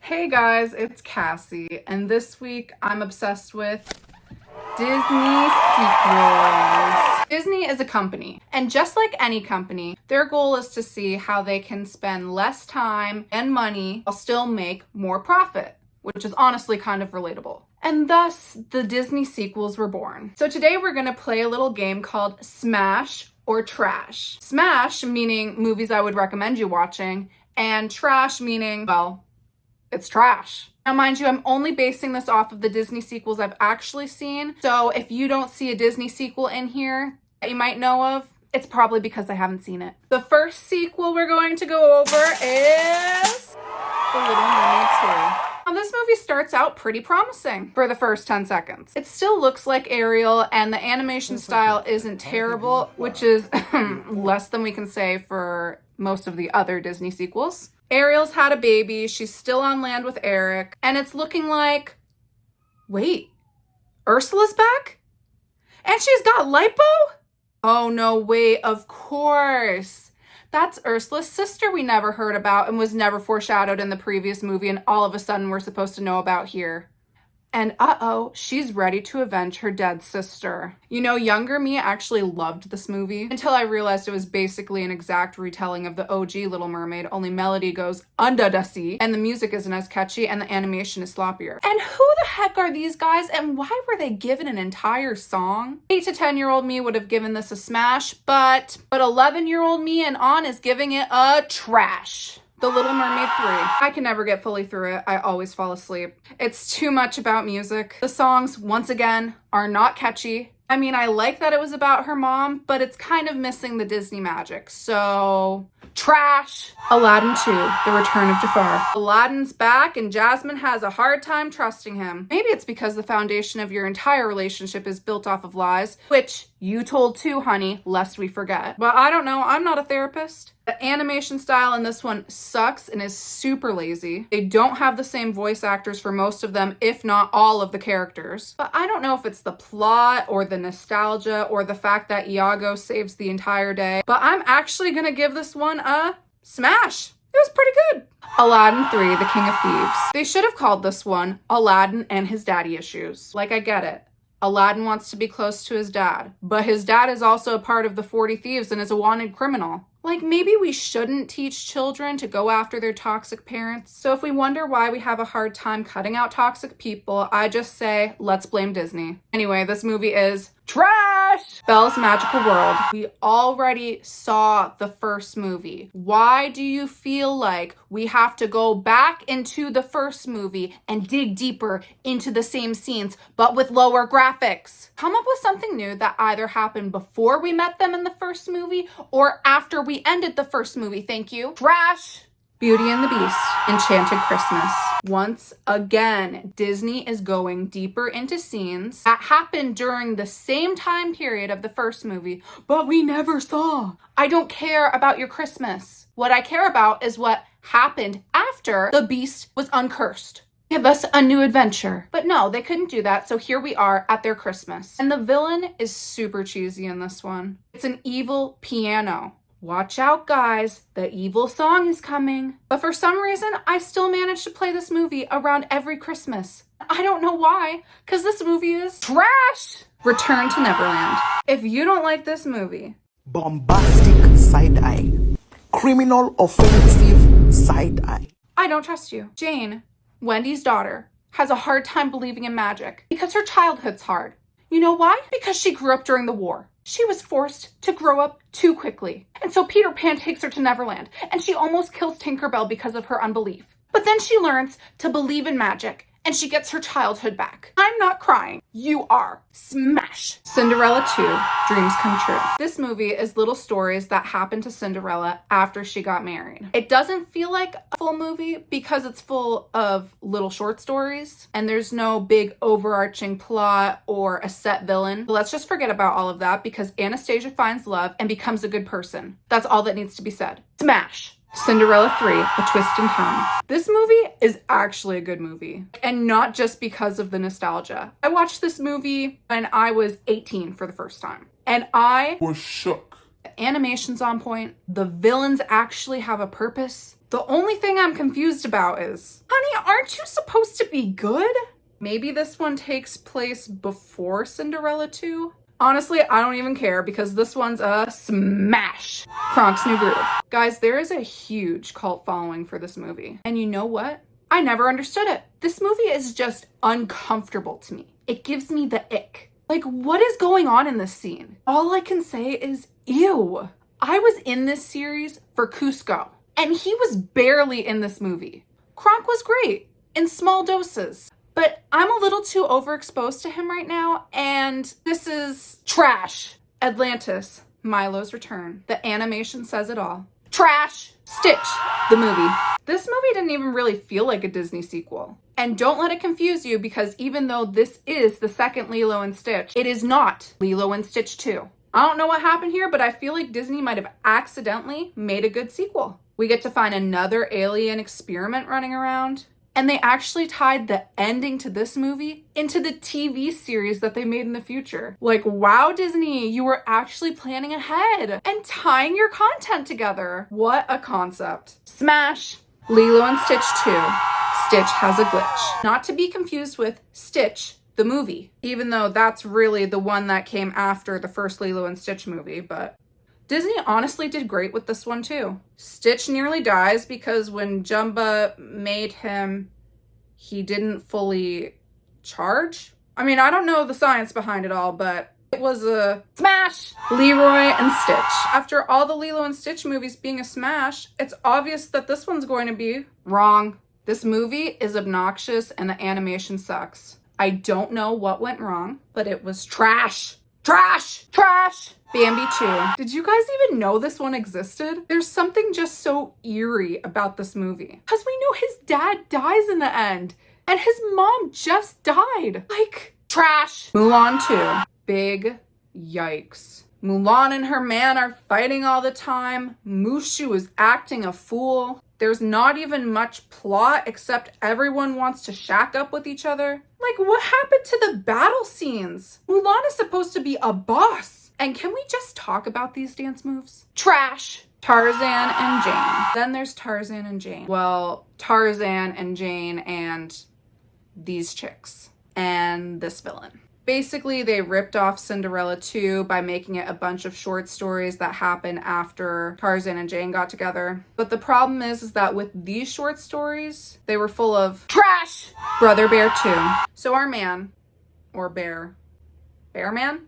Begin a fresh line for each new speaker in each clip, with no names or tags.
Hey guys, it's Cassie, and this week I'm obsessed with Disney sequels. Disney is a company, and just like any company, their goal is to see how they can spend less time and money while still make more profit, which is honestly kind of relatable. And thus, the Disney sequels were born. So today we're gonna play a little game called Smash or Trash. Smash meaning movies I would recommend you watching, and trash meaning, well, it's trash. Now, mind you, I'm only basing this off of the Disney sequels I've actually seen. So if you don't see a Disney sequel in here that you might know of, it's probably because I haven't seen it. The first sequel we're going to go over is The Little Mermaid 2. Now, this movie starts out pretty promising for the first 10 seconds. It still looks like Ariel, and the animation style isn't terrible, which is less than we can say for most of the other Disney sequels. Ariel's had a baby, she's still on land with Eric, and it's looking like, wait, Ursula's back? And she's got lipo? Oh no, wait, of course. That's Ursula's sister we never heard about and was never foreshadowed in the previous movie, and all of a sudden we're supposed to know about here. And uh-oh, she's ready to avenge her dead sister. You know, younger me actually loved this movie until I realized it was basically an exact retelling of the OG Little Mermaid, only melody goes under the sea, and the music isn't as catchy, and the animation is sloppier. And who the heck are these guys, and why were they given an entire song? 8 to 10-year-old me would have given this a smash, but 11-year-old me and on is giving it a trash. The Little Mermaid 3. I can never get fully through it. I always fall asleep. It's too much about music. The songs, once again, are not catchy. I mean, I like that it was about her mom, but it's kind of missing the Disney magic. So, trash. Aladdin 2, The Return of Jafar. Aladdin's back and Jasmine has a hard time trusting him. Maybe it's because the foundation of your entire relationship is built off of lies, which you told too, honey, lest we forget. But I don't know, I'm not a therapist. The animation style in this one sucks and is super lazy. They don't have the same voice actors for most of them, if not all of the characters. But I don't know if it's the plot or the nostalgia or the fact that Iago saves the entire day. But I'm actually gonna give this one a smash. It was pretty good. Aladdin 3, The King of Thieves. They should have called this one Aladdin and His Daddy Issues. Like, I get it. Aladdin wants to be close to his dad, but his dad is also a part of the 40 Thieves and is a wanted criminal. Like, maybe we shouldn't teach children to go after their toxic parents. So if we wonder why we have a hard time cutting out toxic people, I just say, let's blame Disney. Anyway, this movie is trash! Belle's Magical World. We already saw the first movie. Why do you feel like we have to go back into the first movie and dig deeper into the same scenes, but with lower graphics? Come up with something new that either happened before we met them in the first movie or after we ended the first movie, thank you. Trash! Beauty and the Beast, Enchanted Christmas. Once again, Disney is going deeper into scenes that happened during the same time period of the first movie, but we never saw. I don't care about your Christmas. What I care about is what happened after the Beast was uncursed. Give us a new adventure. But no, they couldn't do that, so here we are at their Christmas. And the villain is super cheesy in this one. It's an evil piano. Watch out, guys. The evil song is coming. But for some reason, I still managed to play this movie around every Christmas. I don't know why, because this movie is trash. Return to Neverland. If you don't like this movie,
bombastic side eye, criminal offensive side eye,
I don't trust you. Jane, Wendy's daughter, has a hard time believing in magic because her childhood's hard. You know why? Because she grew up during the war. She was forced to grow up too quickly. And so Peter Pan takes her to Neverland, and she almost kills Tinkerbell because of her unbelief. But then she learns to believe in magic, and she gets her childhood back. I'm not crying. You are. Smash. Cinderella 2, Dreams Come True. This movie is little stories that happen to Cinderella after she got married. It doesn't feel like a full movie because it's full of little short stories, and there's no big overarching plot or a set villain. But let's just forget about all of that because Anastasia finds love and becomes a good person. That's all that needs to be said. Smash. Cinderella 3, A Twist in Time. This movie is actually a good movie, and not just because of the nostalgia. I watched this movie when I was 18 for the first time, and I
was shook.
The animation's on point. The villains actually have a purpose. The only thing I'm confused about is, honey, aren't you supposed to be good? Maybe this one takes place before Cinderella 2? Honestly, I don't even care because this one's a smash. Kronk's New Groove. Guys, there is a huge cult following for this movie. And you know what? I never understood it. This movie is just uncomfortable to me. It gives me the ick. Like, what is going on in this scene? All I can say is, ew. I was in this series for Cusco, and he was barely in this movie. Kronk was great in small doses, but I'm a little too overexposed to him right now, and this is trash. Atlantis, Milo's Return. The animation says it all. Trash. Stitch, the movie. This movie didn't even really feel like a Disney sequel. And don't let it confuse you, because even though this is the second Lilo and Stitch, it is not Lilo and Stitch 2. I don't know what happened here, but I feel like Disney might have accidentally made a good sequel. We get to find another alien experiment running around. And they actually tied the ending to this movie into the TV series that they made in the future. Like, wow, Disney, you were actually planning ahead and tying your content together. What a concept. Smash. Lilo and Stitch 2. Stitch has a glitch. Not to be confused with Stitch, the movie, even though that's really the one that came after the first Lilo and Stitch movie, but Disney honestly did great with this one too. Stitch nearly dies because when Jumba made him, he didn't fully charge. I mean, I don't know the science behind it all, but it was a smash. Leroy and Stitch. After all the Lilo and Stitch movies being a smash, it's obvious that this one's going to be wrong. This movie is obnoxious and the animation sucks. I don't know what went wrong, but it was trash. Trash! Trash! Bambi 2. Did you guys even know this one existed? There's something just so eerie about this movie. Because we know his dad dies in the end. And his mom just died. Like, trash. Mulan 2. Big yikes. Mulan and her man are fighting all the time. Mushu is acting a fool. There's not even much plot except everyone wants to shack up with each other. Like, what happened to the battle scenes? Mulan is supposed to be a boss. And can we just talk about these dance moves? Trash. Tarzan and Jane. Then there's Tarzan and Jane. Well, Tarzan and Jane and these chicks. And this villain. Basically, they ripped off Cinderella 2 by making it a bunch of short stories that happen after Tarzan and Jane got together. But the problem is that with these short stories, they were full of trash! Brother Bear 2. So our man, or bear man,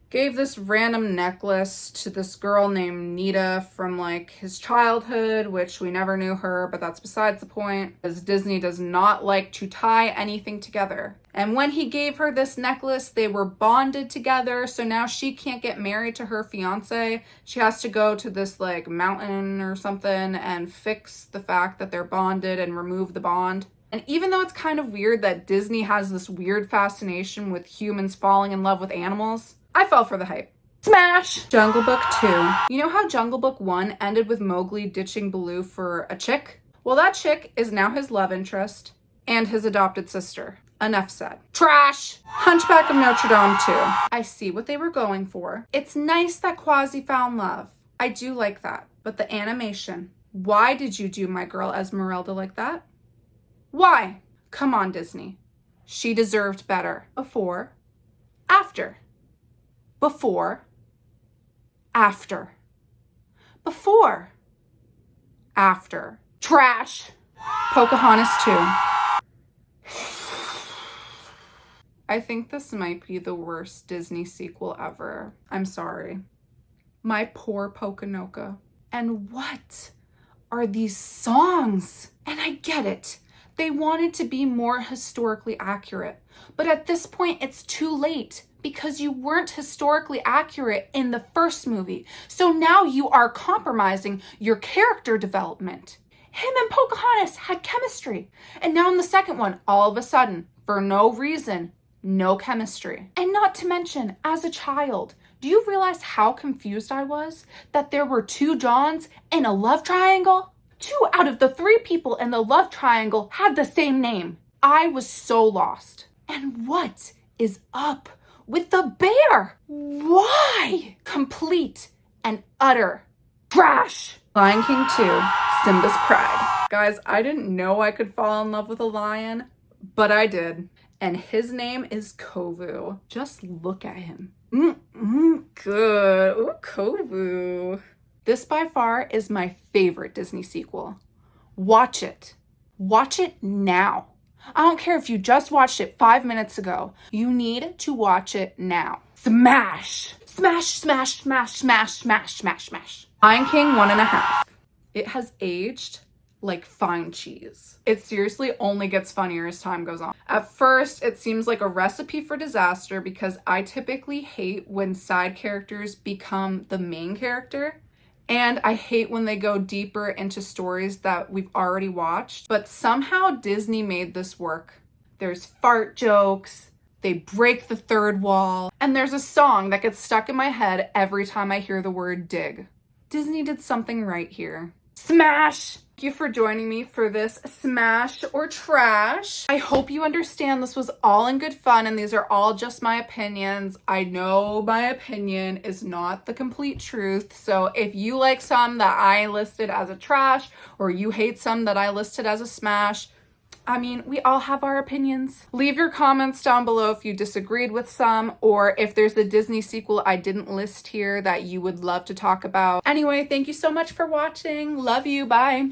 gave this random necklace to this girl named Nita from like his childhood, which we never knew her, but that's besides the point, as Disney does not like to tie anything together. And when he gave her this necklace, they were bonded together, so now she can't get married to her fiance. She has to go to this like mountain or something and fix the fact that they're bonded and remove the bond. And even though it's kind of weird that Disney has this weird fascination with humans falling in love with animals, I fell for the hype. Smash! Jungle Book 2. You know how Jungle Book 1 ended with Mowgli ditching Baloo for a chick? Well, that chick is now his love interest and his adopted sister. Enough said. Trash! Hunchback of Notre Dame 2. I see what they were going for. It's nice that Quasi found love. I do like that. But the animation. Why did you do my girl Esmeralda like that? Why? Come on, Disney. She deserved better. Before. After. Before. After. Before. After. Trash. Pocahontas 2. I think this might be the worst Disney sequel ever. I'm sorry. My poor Pokanoka. And what are these songs? And I get it. They wanted to be more historically accurate. But at this point, it's too late because you weren't historically accurate in the first movie. So now you are compromising your character development. Him and Pocahontas had chemistry. And now in the second one, all of a sudden, for no reason, no chemistry. And not to mention, as a child, do you realize how confused I was that there were 2 Johns in a love triangle? 2 out of the 3 people in the love triangle had the same name. I was so lost. And what is up with the bear? Why? Complete and utter trash. Lion King 2, Simba's Pride. Guys, I didn't know I could fall in love with a lion, but I did. And his name is Kovu. Just look at him. Good. Ooh, Kovu. This by far is my favorite Disney sequel. Watch it. Watch it now. I don't care if you just watched it 5 minutes ago. You need to watch it now. Smash! Smash, smash, smash, smash, smash, smash, smash. Lion King 1.5. It has aged like fine cheese. It seriously only gets funnier as time goes on. At first, it seems like a recipe for disaster because I typically hate when side characters become the main character. And I hate when they go deeper into stories that we've already watched. But somehow Disney made this work. There's fart jokes, they break the third wall, and there's a song that gets stuck in my head every time I hear the word dig. Disney did something right here. Smash! Thank you for joining me for this smash or trash. I hope you understand this was all in good fun and these are all just my opinions. I know my opinion is not the complete truth. So if you like some that I listed as a trash or you hate some that I listed as a smash, I mean, we all have our opinions. Leave your comments down below if you disagreed with some or if there's a Disney sequel I didn't list here that you would love to talk about. Anyway, thank you so much for watching. Love you. Bye.